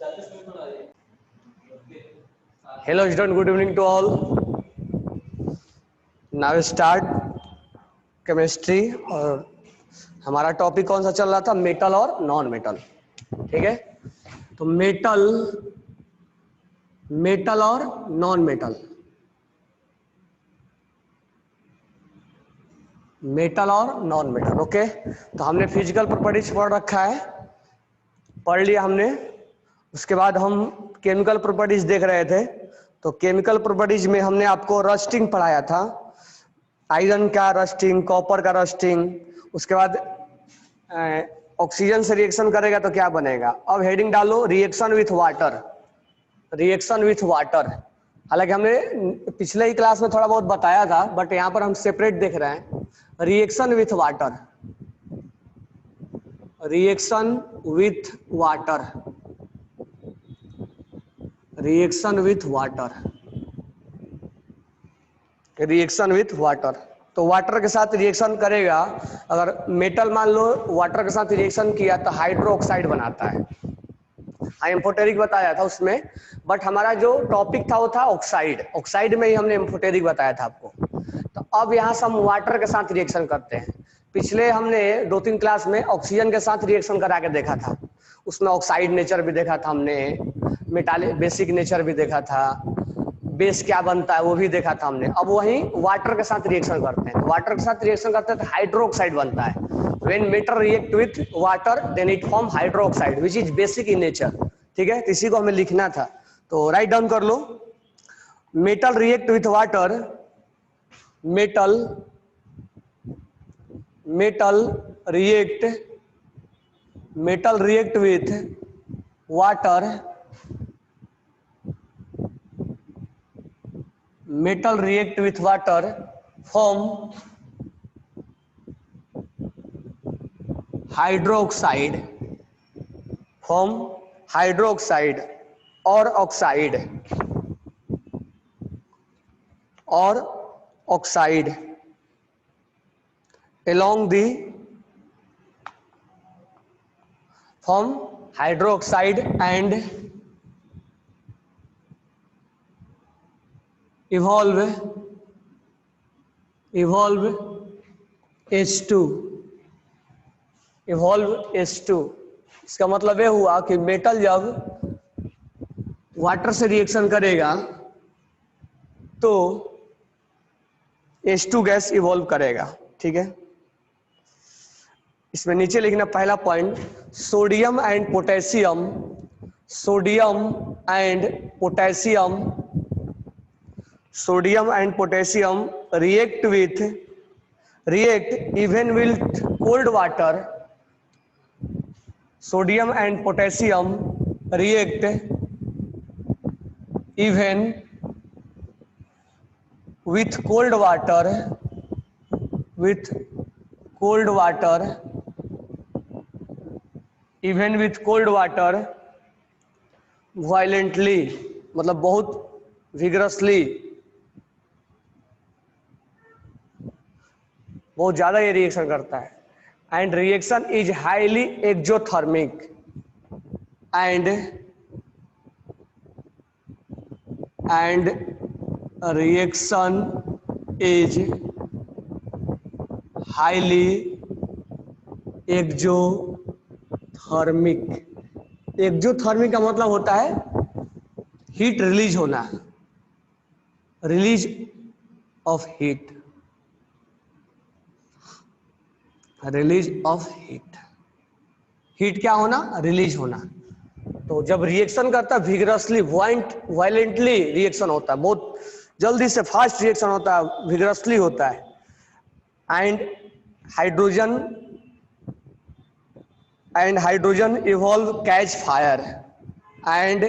Hello student, good evening to all. Now start chemistry और हमारा topic कौन सा चल रहा था? मेटल और नॉन मेटल. ठीक है, तो मेटल और नॉन मेटल, मेटल और नॉन मेटल. ओके, तो हमने फिजिकल प्रॉपर्टीज पढ़ रखा है, पढ़ लिया हमने. उसके बाद हम केमिकल प्रॉपर्टीज देख रहे थे. तो केमिकल प्रॉपर्टीज में हमने आपको रस्टिंग पढ़ाया था, आयरन का रस्टिंग, कॉपर का रस्टिंग. उसके बाद ऑक्सीजन से रिएक्शन करेगा तो क्या बनेगा. अब हेडिंग डालो reaction with water, reaction with water. हालांकि हमने पिछले ही क्लास में थोड़ा बहुत बताया था, बट यहां पर हम सेपरेट देख रहे हैं. Reaction with water, reaction with water, reaction with water, reaction with water. तो वाटर के साथ रिएक्शन करेगा. अगर मेटल मान लो वाटर के साथ रिएक्शन किया तो हाइड्रोक्साइड बनाता है. एम्फोटेरिक बताया था उसमें, बट हमारा जो टॉपिक था वो था ऑक्साइड. ऑक्साइड में ही हमने एम्फोटेरिक बताया था आपको. तो अब यहाँ से हम वाटर के साथ रिएक्शन करते हैं. पिछले हमने 2-3 क्लास में ऑक्सीजन के साथ रिएक्शन करा के देखा था. उसमें ऑक्साइड नेचर भी देखा था हमने, मेटालिक बेसिक नेचर भी देखा था, बेस क्या बनता है वो भी देखा था हमने. अब वही वाटर के साथ रिएक्शन करते हैं. वाटर के साथ रिएक्शन करते हैं तो हाइड्रोक्साइड बनता है. When metal react with water then it form hydroxide which is basic in nature. ठीक है, इसी को हमें लिखना था, तो राइट डाउन कर लो. Metal react with water, metal react with water, metal react with water form hydroxide, or oxide along the form hydroxide and evolve H2. इसका मतलब ये हुआ कि मेटल जब वाटर से रिएक्शन करेगा तो H2 गैस इवॉल्व करेगा. ठीक है, इसमें नीचे लिखना पहला point, sodium and potassium react even with cold water. Sodium and potassium react even with cold water violently, मतलब बहुत vigorously, बहुत ज्यादा ये रिएक्शन करता है. And reaction is highly exothermic, and reaction is highly exothermic. Exothermic का मतलब होता है हीट रिलीज होना, रिलीज ऑफ हीट, हीट क्या होना, रिलीज होना. तो जब रिएक्शन करता है विगरसली, वायलेंटली रिएक्शन होता है, बहुत जल्दी से फास्ट रिएक्शन होता है, विगरसली होता है. And hydrogen evolve catch fire, and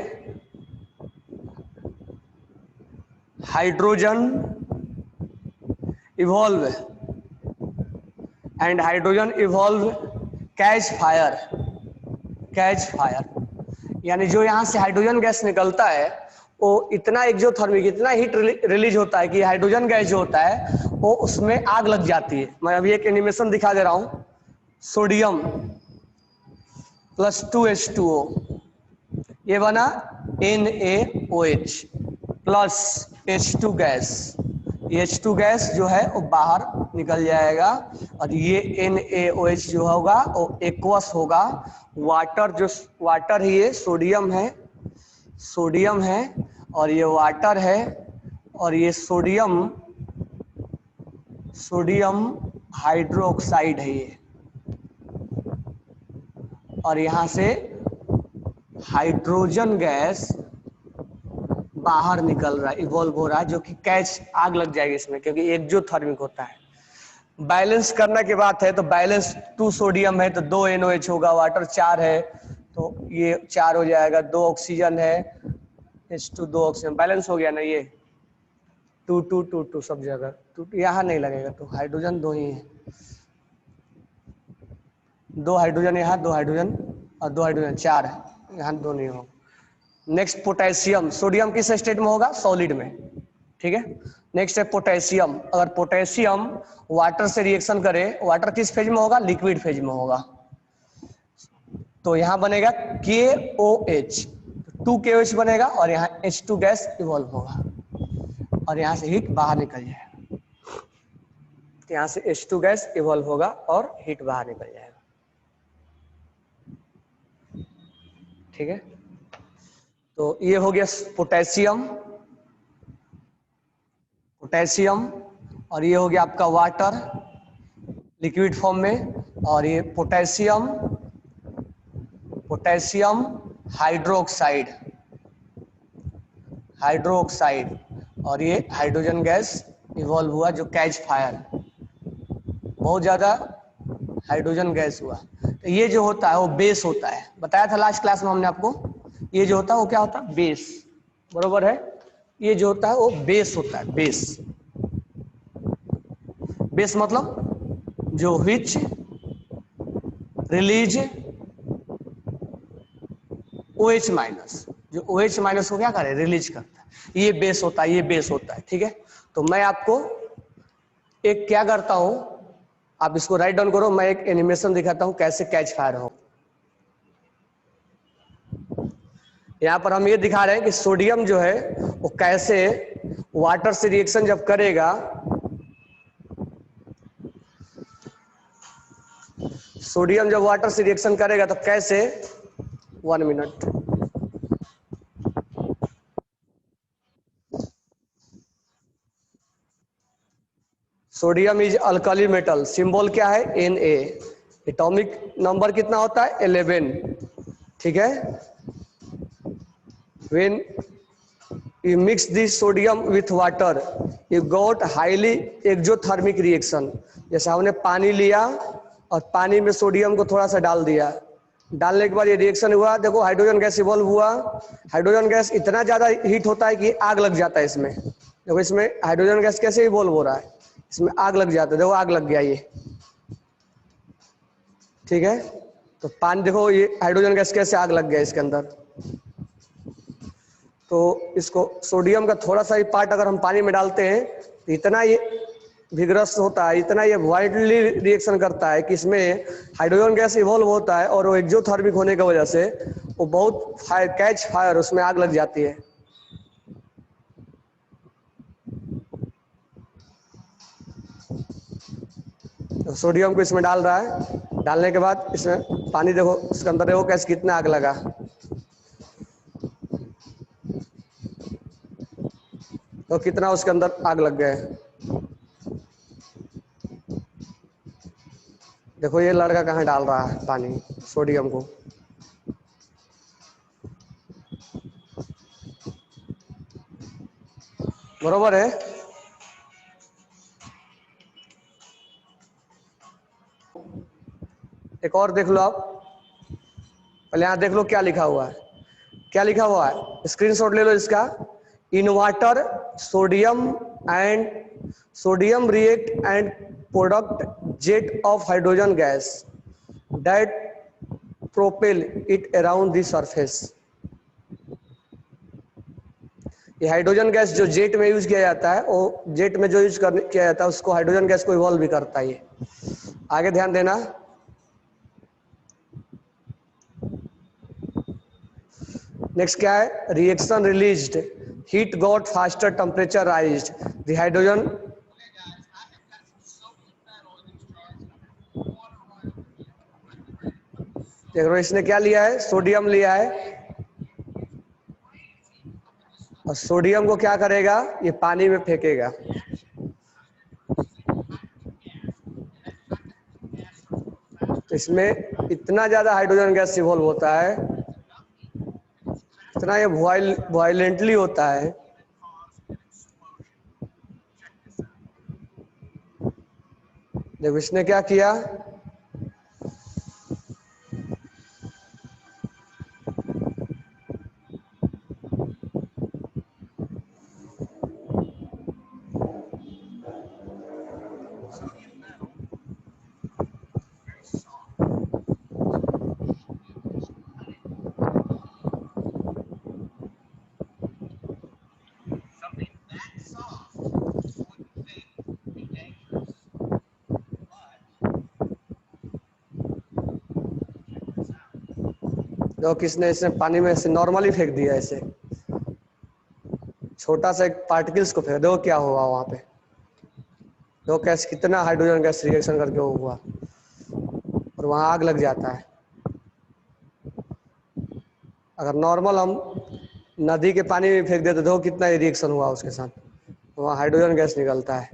hydrogen evolve catch fire. यानी जो यहाँ से हाइड्रोजन गैस निकलता है वो इतना एक्सोथर्मिक, इतना हीट रिलीज होता है कि हाइड्रोजन गैस जो होता है वो उसमें आग लग जाती है. मैं अभी एक एनिमेशन दिखा दे रहा हूँ. सोडियम +2H2O, ये बना NaOH plus H2 gas. H2 gas जो है वो बाहर निकल जाएगा और ये NaOH जो होगा वो एक्वस होगा। वाटर जो वाटर ही ये सोडियम है और ये वाटर है और ये सोडियम हाइड्रोक्साइड है ये, और यहाँ से हाइड्रोजन गैस बाहर निकल रहा है, इवॉल्व हो रहा है, जो कि कैच आग लग जाएगी इसमें क्योंकि एक्जोथर्मिक होता है। बैलेंस करने की बात है तो बैलेंस 2 सोडियम है तो 2 NOH होगा, वाटर 4 है तो ये 4 हो जाएगा, 2 ऑक्सीजन है, H2 2 ऑक्सीजन, बैलेंस हो गया ना ये 2 2 2 2 सब जगह 2, यहाँ नहीं लगेगा तो हाइड्रोजन 2 ही है, 2 हाइड्रोजन यहाँ, 2 हाइड्रोजन और 2 हाइड्रोजन 4 है, यहाँ 2 नहीं होगा। नेक्स्ट पोटेशियम, सोडियम किस स्टेट में होगा? सॉलिड में, ठीक है। नेक्स्ट है पोटेशियम। अगर पोटेशियम वाटर से रिएक्शन करे, वाटर किस फेज में होगा? लिक्विड फेज में होगा, तो यहां बनेगा KOH, 2 KOH बनेगा और यहाँ H2 गैस इवॉल्व होगा और यहाँ से हीट बाहर निकल जाएगा, यहाँ से H2 गैस इवॉल्व होगा और हीट बाहर निकल जाएगा, ठीक है। तो ये हो गया पोटेशियम और ये हो गया आपका वाटर लिक्विड फॉर्म में, और ये पोटेशियम हाइड्रोक्साइड और ये हाइड्रोजन गैस इवॉल्व हुआ जो कैच फायर, बहुत ज्यादा हाइड्रोजन गैस हुआ। तो ये जो होता है वो बेस होता है, बताया था लास्ट क्लास में हमने आपको, ये जो होता है वो क्या होता है? बेस, बरोबर है। ये जो होता है वो बेस होता है, बेस मतलब जो विच रिलीज OH माइनस, जो OH माइनस को क्या करे? रिलीज करता है, ये बेस होता है, ठीक है। तो मैं आपको एक क्या करता हूं, आप इसको राइट डाउन करो, मैं एक एनिमेशन दिखाता हूं कैसे कैच फायर हो। यहाँ पर हम ये दिखा रहे हैं कि सोडियम जो है वो कैसे वाटर से रिएक्शन जब करेगा, सोडियम जब वाटर से रिएक्शन करेगा तो कैसे, 1 minute, sodium is alkali metal, symbol क्या है? Na, एटॉमिक नंबर कितना होता है? 11, ठीक है। When you mix this sodium with water, you got highly exothermic reaction। जैसे हमने पानी लिया और पानी में सोडियम को थोड़ा सा डाल दिया, डालने के बाद ये रिएक्शन हुआ, देखो हाइड्रोजन गैस इवॉल्व हुआ। हाइड्रोजन गैस इतना ज्यादा हीट होता है कि आग लग जाता है इसमें, देखो इसमें हाइड्रोजन गैस कैसे इवॉल्व हो रहा है, इसमें आग लग जाता है, देखो आग लग गया ये, ठीक है। तो पानी देखो ये हाइड्रोजन गैस कैसे आग लग गया इसके अंदर। तो इसको सोडियम का थोड़ा सा ही पार्ट अगर हम पानी में डालते हैं तो इतना ये विग्रस होता है, इतना ये वाइडली रिएक्शन करता है कि इसमें हाइड्रोजन गैस इवॉल्व होता है और वो एक्सोथर्मिक होने की वजह से वो बहुत कैच फायर, उसमें आग लग जाती है। तो सोडियम को इसमें डाल रहा है, डालने के बाद इसमें पानी देखो उसके अंदर देखो कैसे कितना आग लगा, तो कितना उसके अंदर आग लग गए। देखो ये लड़का कहाँ डाल रहा है पानी, सोडियम को, बरोबर है। एक और देख लो आप, पहले यहाँ देख लो क्या लिखा हुआ है, क्या लिखा हुआ है, स्क्रीनशॉट ले लो इसका। In water sodium react and product jet of hydrogen gas that propel it around the surface. ये हाइड्रोजन गैस जो जेट में यूज किया जाता है, वो जेट में जो यूज किया जाता है उसको हाइड्रोजन गैस को इवॉल्व भी करता है ये। आगे ध्यान देना, नेक्स्ट क्या है, reaction released, heat got faster, temperature राइज्ड, the hydrogen. देख रहे हो इसने क्या लिया है, सोडियम लिया है, और सोडियम को क्या करेगा, ये पानी में फेंकेगा। तो इसमें इतना ज्यादा हाइड्रोजन गैस इवॉल्व होता है, इतना ये वायलेंटली होता है। देखो इसने क्या किया, जो किसने इसे पानी में ऐसे नॉर्मली फेंक दिया, ऐसे छोटा सा एक पार्टिकल्स को फेंक दो, क्या हुआ वहां पे, देखो कैसे कितना हाइड्रोजन गैस रिएक्शन करके वो हुआ, और वहां आग लग जाता है। अगर नॉर्मल हम नदी के पानी में फेंक देते, देखो कितना रिएक्शन हुआ उसके साथ, वहाँ हाइड्रोजन गैस निकलता है,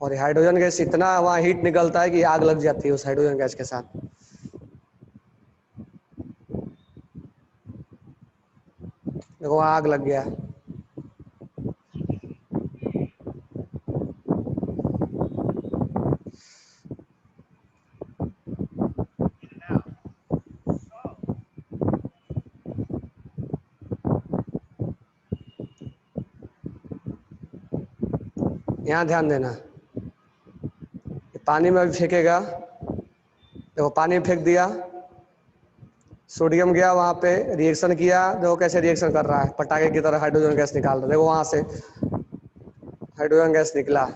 और हाइड्रोजन गैस इतना वहाँ हीट निकलता है कि आग लग जाती है उस हाइड्रोजन गैस के साथ। देखो वहाँ आग लग गया। यहाँ ध्यान देना, पानी में भी फेंकेगा, देखो पानी में फेंक दिया, सोडियम गया वहां पे, रिएक्शन किया, देखो कैसे रिएक्शन कर रहा है, पटाखे की तरह हाइड्रोजन गैस निकाल रहा है, देखो वहां से हाइड्रोजन गैस निकला।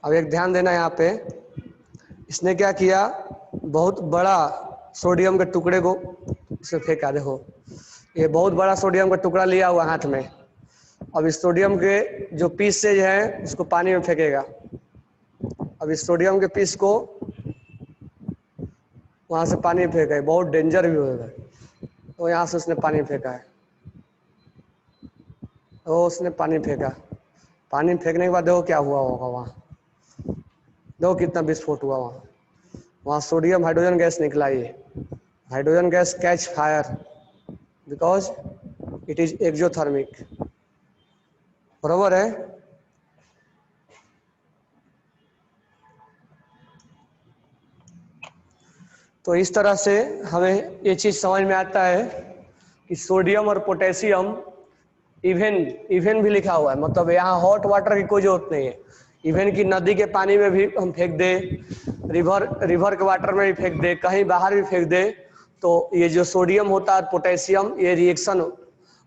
अब एक ध्यान देना यहाँ पे, इसने क्या किया, बहुत बड़ा सोडियम के टुकड़े को इसे फेंका, देखो ये बहुत बड़ा सोडियम का टुकड़ा लिया हुआ हाथ में। अब इस सोडियम के जो पीसेज हैं उसको पानी में फेंकेगा। अब इस सोडियम के पीस को वहां से पानी में फेंका है, बहुत डेंजर भी होगा, तो यहाँ से उसने पानी फेंका है, तो उसने पानी फेंका, पानी फेंकने के बाद देखो क्या हुआ होगा वहाँ, देखो कितना विस्फोट हुआ वहाँ, वहाँ सोडियम हाइड्रोजन गैस निकला। ये hydrogen gas catch fire because it is exothermic, बरोबर है। तो इस तरह से हमें ये चीज समझ में आता है कि सोडियम और पोटेशियम इवन इवन भी लिखा हुआ है, मतलब यहाँ हॉट वाटर की कोई जरूरत नहीं है, इवन की नदी के पानी में भी हम फेंक दे, रिवर के वाटर में भी फेंक दे, कहीं बाहर भी फेंक दे, तो ये जो सोडियम होता है पोटेशियम, ये रिएक्शन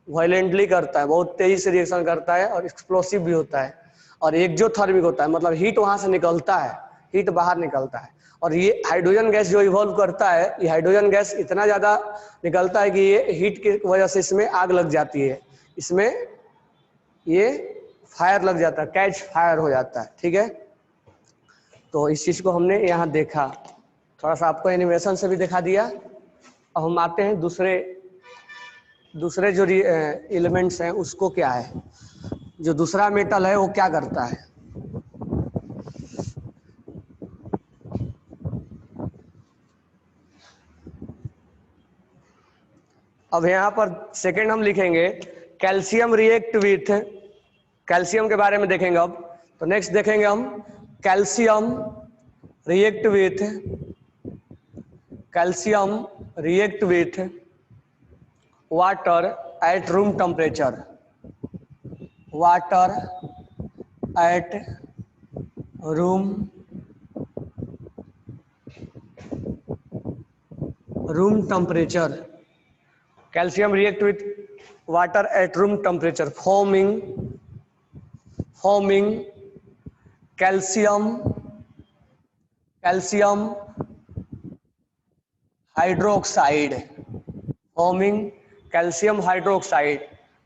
वायलेंटली करता है, बहुत तेजी से रिएक्शन करता है, और एक्सप्लोसिव भी होता है, और एक्सोथर्मिक होता है, मतलब हीट वहां से निकलता है, हीट बाहर निकलता है। और ये हाइड्रोजन गैस जो इवॉल्व करता है, ये हाइड्रोजन गैस इतना ज्यादा निकलता है कि ये हीट की वजह से इसमें आग लग जाती है, इसमें ये फायर लग जाता है, कैच फायर हो जाता है, ठीक है। तो इस चीज को हमने यहाँ देखा, थोड़ा सा आपको एनिमेशन से भी दिखा दिया। अब हम आते हैं दूसरे जो एलिमेंट्स हैं उसको क्या है, जो दूसरा मेटल है वो क्या करता है। अब यहाँ पर सेकंड हम लिखेंगे कैल्शियम रिएक्ट विथ, कैल्शियम के बारे में देखेंगे अब। तो नेक्स्ट देखेंगे हम calcium react with, calcium react with water at room temperature, water at room temperature. Calcium react with water at room temperature, forming calcium hydroxide,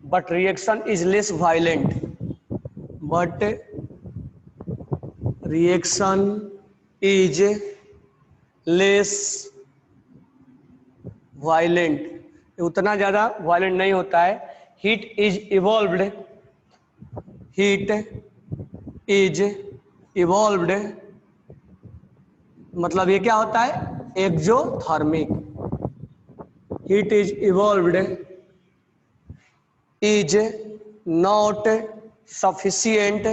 but reaction is less violent. उतना ज्यादा वायलेंट नहीं होता है. Heat is evolved मतलब ये क्या होता है? Exothermic. Heat is evolved is not sufficient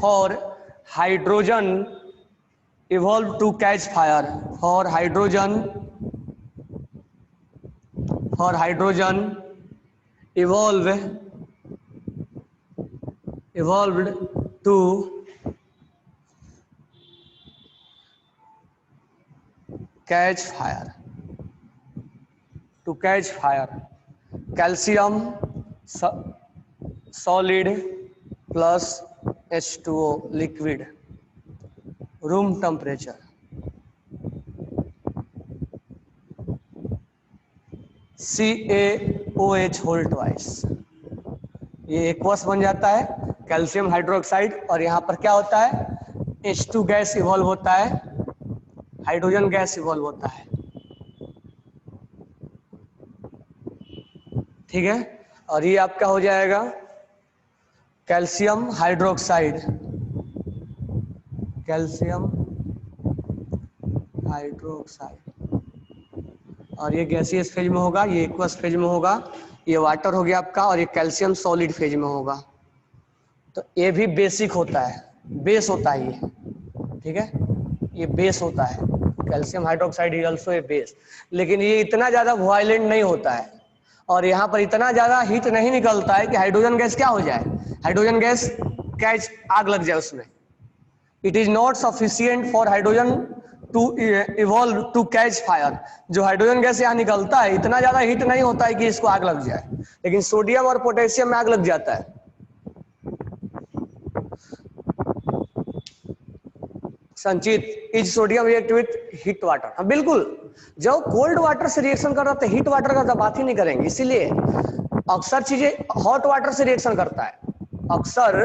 for hydrogen evolve to catch fire. For hydrogen evolved to catch fire. Calcium solid plus H2O liquid, room temperature. CaOH whole twice. ये aqueous बन जाता है calcium hydroxide, और यहाँ पर क्या होता है? H2 गैस इवॉल्व होता है, हाइड्रोजन गैस इवॉल्व होता है. ठीक है, और ये आपका हो जाएगा कैल्शियम हाइड्रोक्साइड. और ये गैसियस फेज में होगा, ये एक्वस फेज में होगा, ये वाटर हो गया आपका, और ये कैल्शियम सॉलिड फेज में होगा. तो ये भी बेसिक होता है, बेस होता है ये. ठीक है, ये बेस होता है. Calcium hydroxide is also a base. लेकिन ये इतना ज्यादा वायलेंट नहीं होता है, और यहाँ पर इतना ज्यादा हीट नहीं निकलता है कि हाइड्रोजन गैस क्या हो जाए, हाइड्रोजन गैस कैच आग लग जाए उसमें. It is not sufficient for hydrogen to evolve to catch fire. जो हाइड्रोजन गैस यहाँ निकलता है इतना ज्यादा हीट नहीं होता है कि इसको आग लग जाए, लेकिन सोडियम और पोटेशियम में आग लग जाता है. संचित, is sodium react with heat water? हाँ बिल्कुल. जब कोल्ड वाटर से रिएक्शन कर रहा है तो हीट वाटर का तो बात ही नहीं करेंगे. इसीलिए अक्सर चीजें हॉट वाटर से रिएक्शन करता है, अक्सर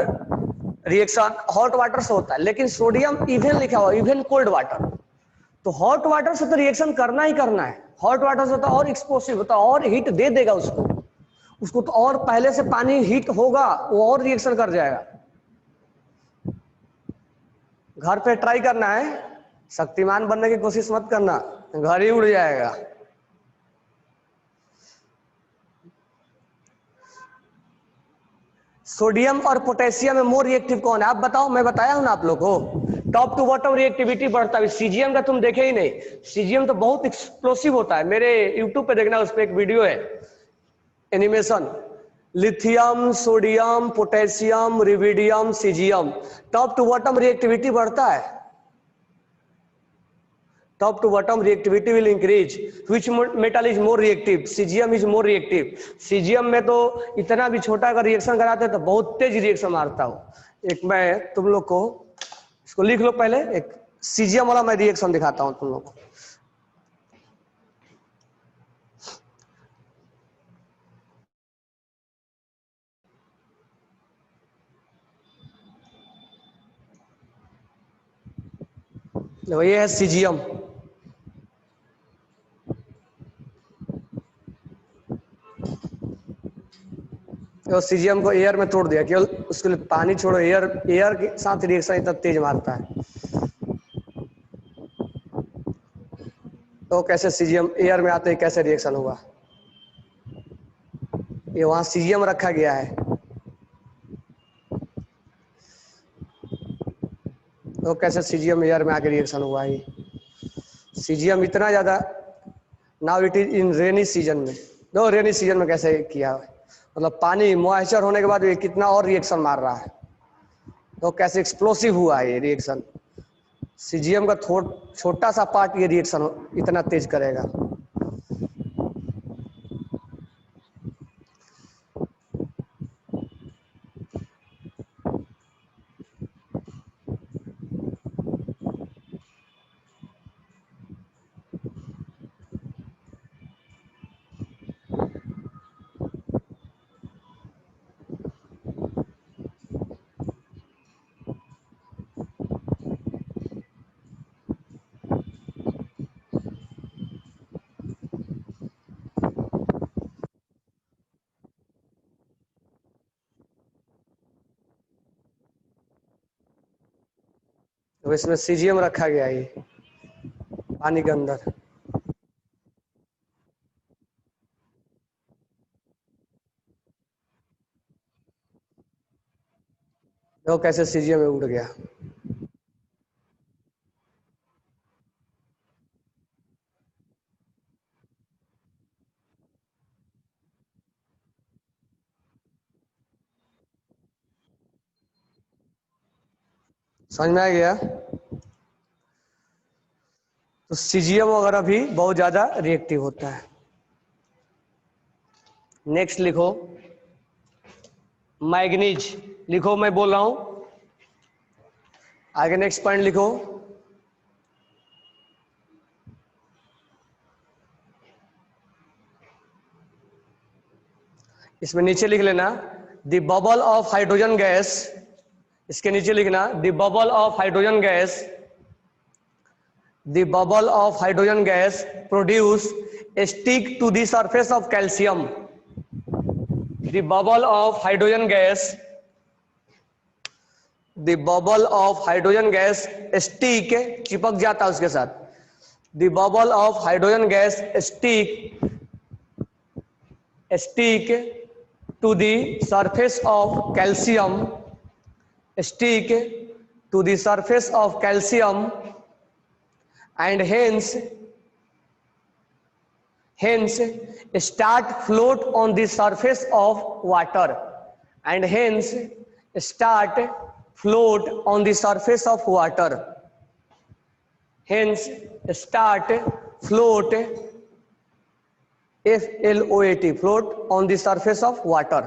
रिएक्शन हॉट वाटर से होता है. लेकिन सोडियम इवन लिखा हुआ, इवन कोल्ड वाटर, तो हॉट वाटर से तो रिएक्शन करना ही करना है. हॉट वाटर से तो और एक्सप्लोसिव होता है, और हीट दे देगा उसको तो और पहले से पानी हीट होगा, वो और रिएक्शन कर जाएगा. घर पे ट्राई करना है, शक्तिमान बनने की कोशिश मत करना, घर ही उड़ जाएगा. सोडियम और पोटेशियम में मोर रिएक्टिव कौन है? आप बताओ. मैं बताया हूं ना आप लोग को, टॉप टू बॉटम रिएक्टिविटी बढ़ता है. सीजियम का तुम देखे ही नहीं. सीजियम तो बहुत एक्सप्लोसिव होता है. मेरे यूट्यूब पे देखना, उस पर एक वीडियो है, animation. Lithium, sodium, potassium, rubidium, caesium, top to bottom reactivity बढ़ता है. Top to bottom reactivity will increase. Which metal is more reactive? Caesium is more reactive. Caesium में तो इतना भी छोटा अगर रिएक्शन कराते तो बहुत तेज रिएक्शन मारता हो. एक मैं तुम लोग को इसको लिख लो पहले, एक सीजियम वाला मैं रिएक्शन दिखाता हूं तुम लोग को. ये है सीजियम. तो सीजियम को एयर में तोड़ दिया, केवल उसके लिए पानी छोड़ो, एयर के साथ रिएक्शन इतना तेज मारता है. तो कैसे सीजियम एयर में आते ही कैसे रिएक्शन होगा? ये वहां सीजियम रखा गया है, तो कैसे सीजियम एयर में आके रिएक्शन हुआ? ये सीजियम इतना ज्यादा, now it is in rainy season में, दो रेनी सीजन में कैसे किया, मतलब पानी मॉइस्चर होने के बाद ये कितना और रिएक्शन मार रहा है, तो कैसे एक्सप्लोसिव हुआ है ये रिएक्शन। सीजीएम का छोटा सा पार्ट ये रिएक्शन इतना तेज करेगा। तो इसमें सीजीएम रखा गया है पानी के अंदर। देखो कैसे सीजीएम में उड़ गया। समझ में आ गया। तो सीजीएम वगैरह भी बहुत ज्यादा रिएक्टिव होता है। नेक्स्ट लिखो मैग्नीज, लिखो मैं बोल रहा हूं, आगे नेक्स्ट पॉइंट लिखो। इसमें नीचे लिख लेना the bubble of hydrogen gas, इसके नीचे लिखना the bubble of hydrogen gas, the bubble of hydrogen gas produce stick to the surface of calcium. The bubble of hydrogen gas, the bubble of hydrogen gas stick, चिपक जाता है उसके साथ। The bubble of hydrogen gas stick to the surface of calcium, stick to the surface of calcium, and hence start float on the surface of water, and hence start float on the surface of water, hence start float FLOAT, float on the surface of water.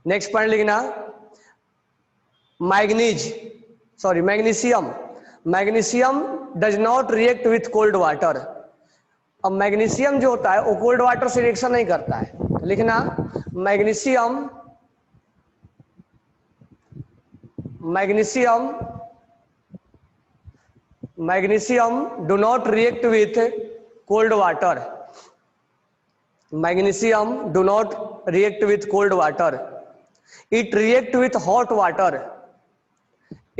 Next point लिखना magnesium, magnesium does not react with cold water. अब magnesium जो होता है वो cold water से reaction नहीं करता है। लिखना magnesium do not react with cold water. Magnesium do not react with cold water. It react with hot water.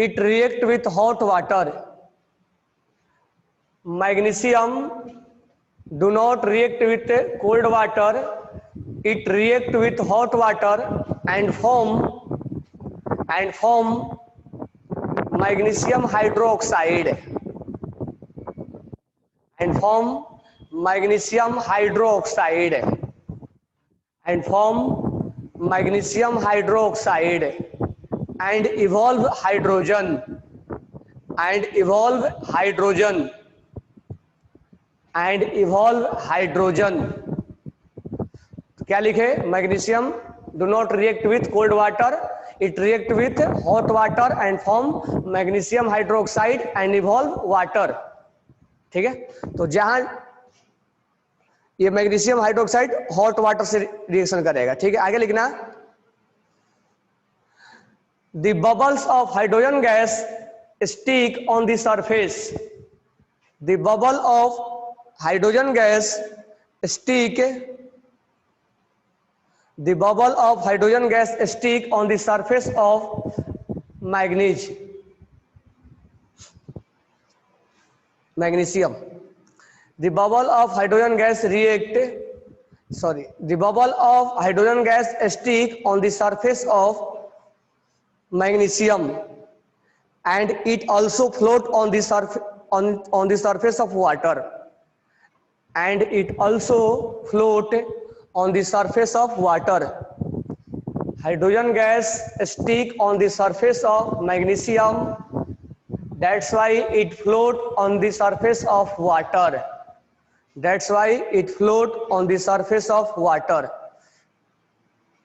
It react with hot water. Magnesium do not react with cold water. It react with hot water and form magnesium hydroxide and form magnesium hydroxide and form magnesium hydroxide and evolve hydrogen and evolve hydrogen and evolve hydrogen। तो क्या लिखे? Magnesium do not react with cold water, it react with hot water and form magnesium hydroxide and evolve water. ठीक है, तो जहां ये magnesium hydroxide hot water से reaction करेगा। ठीक है, आगे लिखना the bubbles of hydrogen gas stick on the surface. The bubble of hydrogen gas stick, the bubble of hydrogen gas stick on the surface of magnesium. The bubble of hydrogen gas the bubble of hydrogen gas stick on the surface of magnesium and it also float on the surface of water, and it also float on the surface of water. Hydrogen gas stick on the surface of magnesium. That's why it float on the surface of water. That's why it float on the surface of water.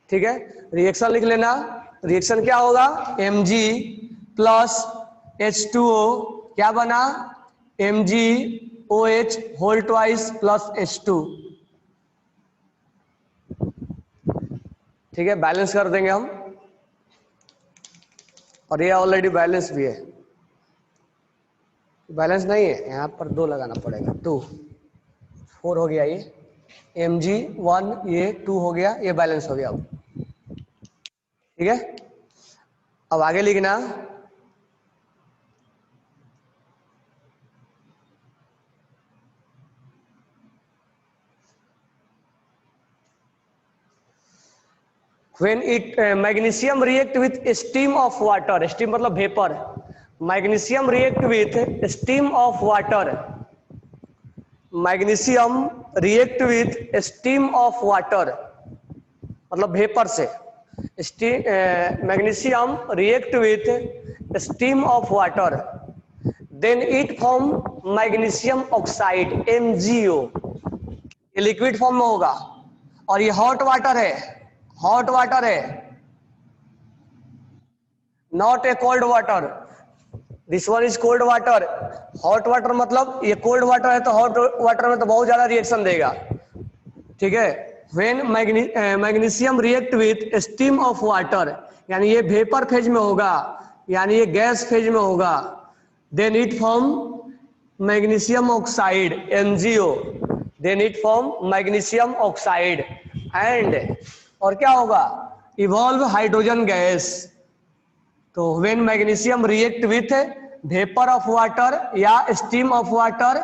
ठीक है, reaction लिख लेना. Reaction क्या होगा, Mg plus H2O क्या बना, MgOH whole twice plus H2. ठीक है, बैलेंस कर देंगे हम, और ये ऑलरेडी बैलेंस भी है. बैलेंस नहीं है, यहाँ पर 2 लगाना पड़ेगा. 2 4 हो गया, ये Mg1 ये 2 हो गया, ये बैलेंस हो गया. अब ठीक है, अब आगे लिखना. When it magnesium react with steam of water, steam मतलब vapor, magnesium react with steam of water, magnesium react with steam of water मतलब vapor से, steam magnesium react with steam of water, then it form magnesium oxide MgO. ये liquid form में होगा, और ये hot water है, hot water है, not a cold water. This one is cold water. Hot water मतलब ये कोल्ड वाटर है, तो हॉट वाटर में तो बहुत ज्यादा रिएक्शन देगा. ठीक है, when magnesium react with steam of water, यानी ये वेपर फेज में होगा, यानी ये गैस फेज में होगा, then it form magnesium oxide MgO, then it form magnesium oxide, and और क्या होगा, इवॉल्व हाइड्रोजन गैस. तो when magnesium react with vapour of water या steam of water,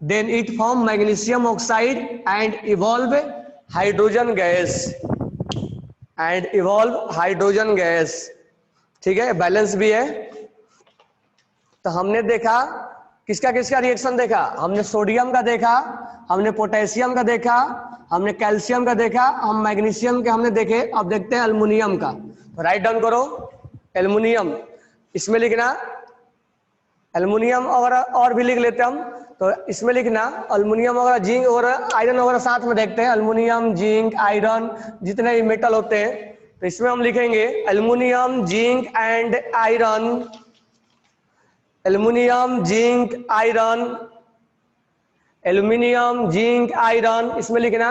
then it form magnesium oxide and evolve hydrogen gas, and evolve hydrogen gas. ठीक है, balance भी है. तो हमने देखा किसका किसका रिएक्शन देखा, हमने सोडियम का देखा, हमने पोटेशियम का देखा, हमने कैल्शियम का देखा, हम मैग्नीशियम के हमने देखे. अब देखते हैं एल्युमिनियम का. तो राइट डाउन करो एल्युमिनियम. इसमें लिखना एल्युमिनियम वगैरह, और भी लिख लेते हैं हम. तो इसमें लिखना एल्युमिनियम वगैरह, जिंक वगैरह, आयरन वगैरह साथ में देखते हैं. एल्युमिनियम, जिंक, आयरन, जितने भी मेटल होते हैं, तो इसमें हम लिखेंगे aluminium, zinc and iron. Aluminium, zinc, iron, aluminium, zinc, iron. इसमें लिखना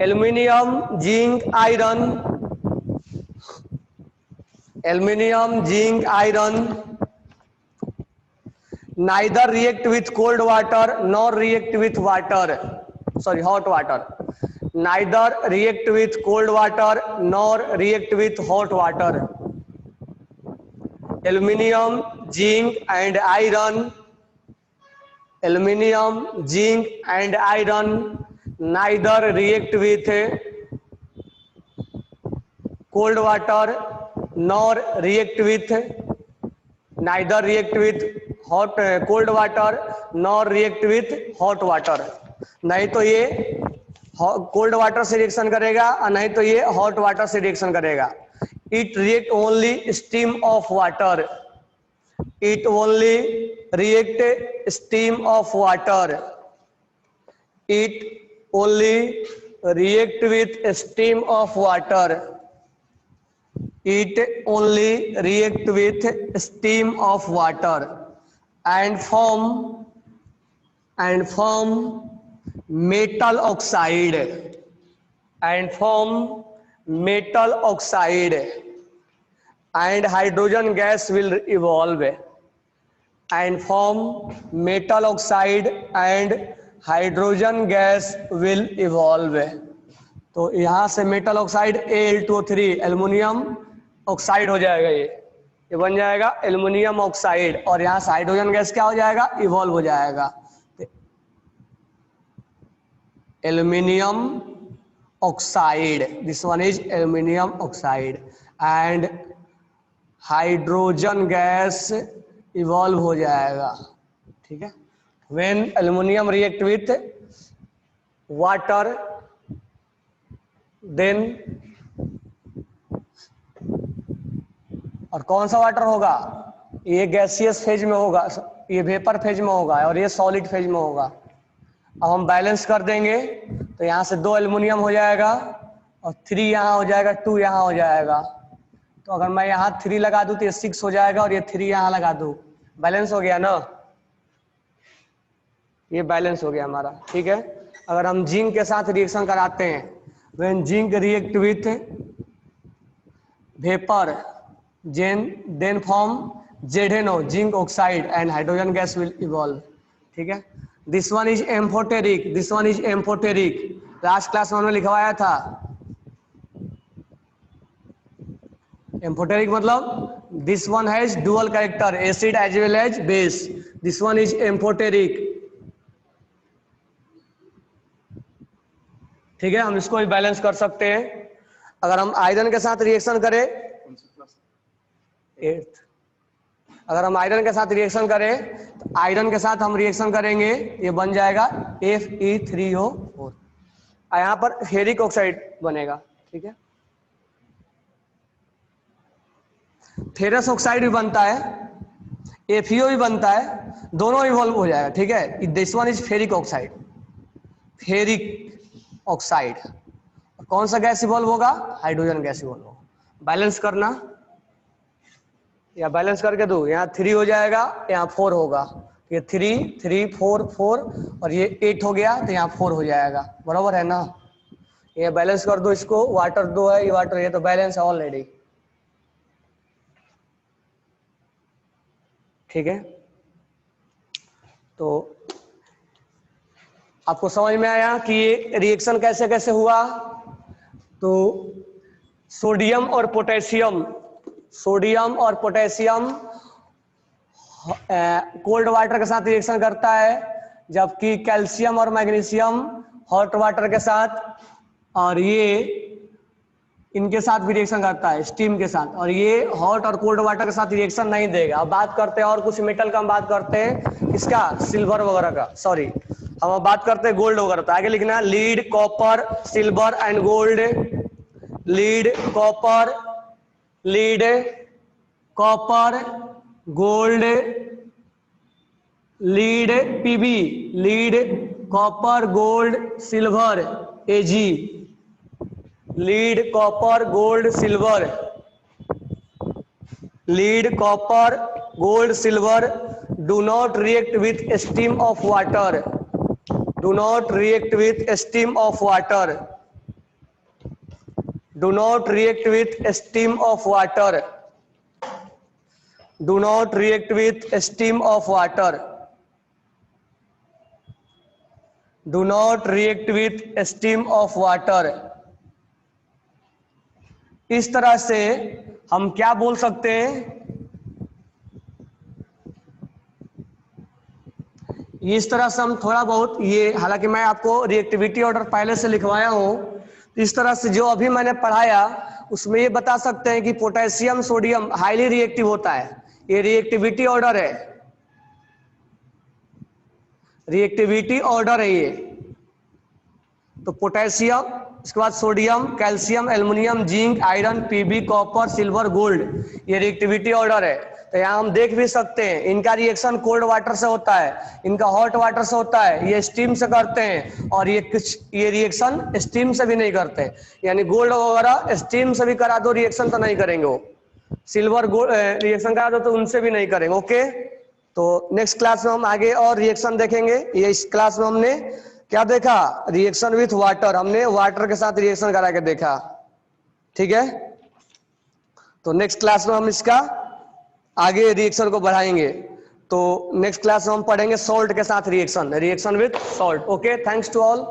aluminium, zinc, iron, aluminium, zinc, iron. Neither react with cold water nor react with water, sorry hot water. Neither react with cold water nor react with hot water. Aluminium, zinc and iron, aluminium, zinc and iron neither react with cold water nor react with, neither react with hot cold water nor react with hot water. नहीं तो ये cold water से reaction करेगा, और नहीं तो ये hot water से रिएक्शन करेगा. It react only steam of water. It only react steam of water. It only react with steam of water. It only react with steam of water and form metal oxide, and form metal oxide, and hydrogen gas will evolve and form metal oxide and hydrogen gas will evolve. तो यहाँ से metal oxide Al2O3 aluminium oxide हो जाएगा, ये बन जाएगा aluminium oxide, और यहाँ से हाइड्रोजन गैस क्या हो जाएगा, इवॉल्व हो जाएगा. Aluminium oxide, this one is aluminium oxide, and hydrogen gas evolve हो जाएगा. ठीक है, when aluminium react with water then, और कौन सा वाटर होगा, ये गैसियस फेज में होगा, ये वेपर फेज में होगा और ये सॉलिड फेज में होगा। अब हम बैलेंस कर देंगे तो यहाँ से 2 एल्युमिनियम हो जाएगा और 3 यहाँ हो जाएगा, 2 यहाँ हो जाएगा। तो अगर मैं यहाँ 3 लगा दूं तो ये 6 हो जाएगा और ये 3 यहाँ लगा दूं, बैलेंस हो गया ना, ये बैलेंस हो गया हमारा। ठीक है, अगर हम जिंक के साथ रिएक्शन कराते हैं, when zinc react with vapour then form ZnO, zinc oxide, and hydrogen gas will evolve. ठीक है, this one is amphoteric, this one is amphoteric, last class में हमने लिखवाया था। amphoteric मतलब this one has dual character, acid as well as base, this one is amphoteric। ठीक है, हम इसको भी बैलेंस कर सकते हैं। अगर हम आयरन के साथ रिएक्शन करें, 8th, अगर हम आयरन के साथ रिएक्शन करें तो आयरन के साथ हम रिएक्शन करेंगे, ये बन जाएगा Fe3O4, यहाँ पर फेरिक ऑक्साइड बनेगा। ठीक है, फेरस ऑक्साइड भी बनता है, FeO भी बनता है, दोनों इवॉल्व हो जाएगा। ठीक है, this one is ferric oxide, ferric oxide. कौन सा गैस इवॉल्व होगा, हाइड्रोजन गैस इवॉल्व होगा। बैलेंस करना, या बैलेंस करके दो, यहाँ 3 हो जाएगा, यहाँ 4 होगा, ये 3 3 4 4 और ये 8 हो गया तो यहाँ 4 हो जाएगा, बराबर है ना। ये बैलेंस कर दो इसको, वाटर 2 है, ये वाटर, ये तो बैलेंस है ऑलरेडी। ठीक है, तो आपको समझ में आया कि ये रिएक्शन कैसे कैसे हुआ। तो सोडियम और पोटेशियम, सोडियम और पोटेशियम कोल्ड वाटर के साथ रिएक्शन करता है, जबकि कैल्शियम और मैग्नीशियम हॉट वाटर के साथ, और ये इनके साथ भी रिएक्शन करता है स्टीम के साथ, और ये हॉट और कोल्ड वाटर के साथ रिएक्शन नहीं देगा। अब बात करते हैं और कुछ मेटल का, हम बात करते हैं इसका, सिल्वर वगैरह का, सॉरी हम अब बात करते हैं गोल्ड वगैरह। तो आगे लिखना lead, copper, silver and gold, lead, copper, lead, copper, gold, lead, PB, lead, copper, gold, silver, AG, lead, copper, gold, silver, lead, copper, gold, silver, do not react with steam of water, do not react with steam of water, do not react with steam of water, do not react with steam of water, do not react with steam of water। इस तरह से हम क्या बोल सकते हैं, इस तरह से हम थोड़ा बहुत ये, हालांकि मैं आपको रिएक्टिविटी ऑर्डर पहले से लिखवाया हूं, इस तरह से जो अभी मैंने पढ़ाया उसमें ये बता सकते हैं कि पोटेशियम सोडियम हाईली रिएक्टिव होता है, ये रिएक्टिविटी ऑर्डर है, रिएक्टिविटी ऑर्डर है ये। तो पोटेशियम, इसके बाद sodium, calcium, aluminium, zinc, iron, PB, copper, silver, gold, ये रिएक्टिविटी ऑर्डर है। तो यहाँ हम देख भी सकते हैं इनका रिएक्शन कोल्ड वाटर से होता है, इनका हॉट वाटर से होता है, ये स्टीम से करते हैं, और ये रिएक्शन स्टीम से भी नहीं करते, यानी गोल्ड वगैरह स्टीम से भी करा दो रिएक्शन तो नहीं करेंगे वो, सिल्वर गोल्ड रिएक्शन करा दो तो उनसे भी नहीं करेंगे। ओके, तो नेक्स्ट क्लास में हम आगे और रिएक्शन देखेंगे। ये इस क्लास में हमने क्या देखा, रिएक्शन विथ वाटर, हमने वाटर के साथ रिएक्शन करा के देखा। ठीक है, तो नेक्स्ट क्लास में हम इसका आगे रिएक्शन को बढ़ाएंगे। तो नेक्स्ट क्लास में हम पढ़ेंगे सॉल्ट के साथ reaction, reaction with salt. Okay, thanks to all.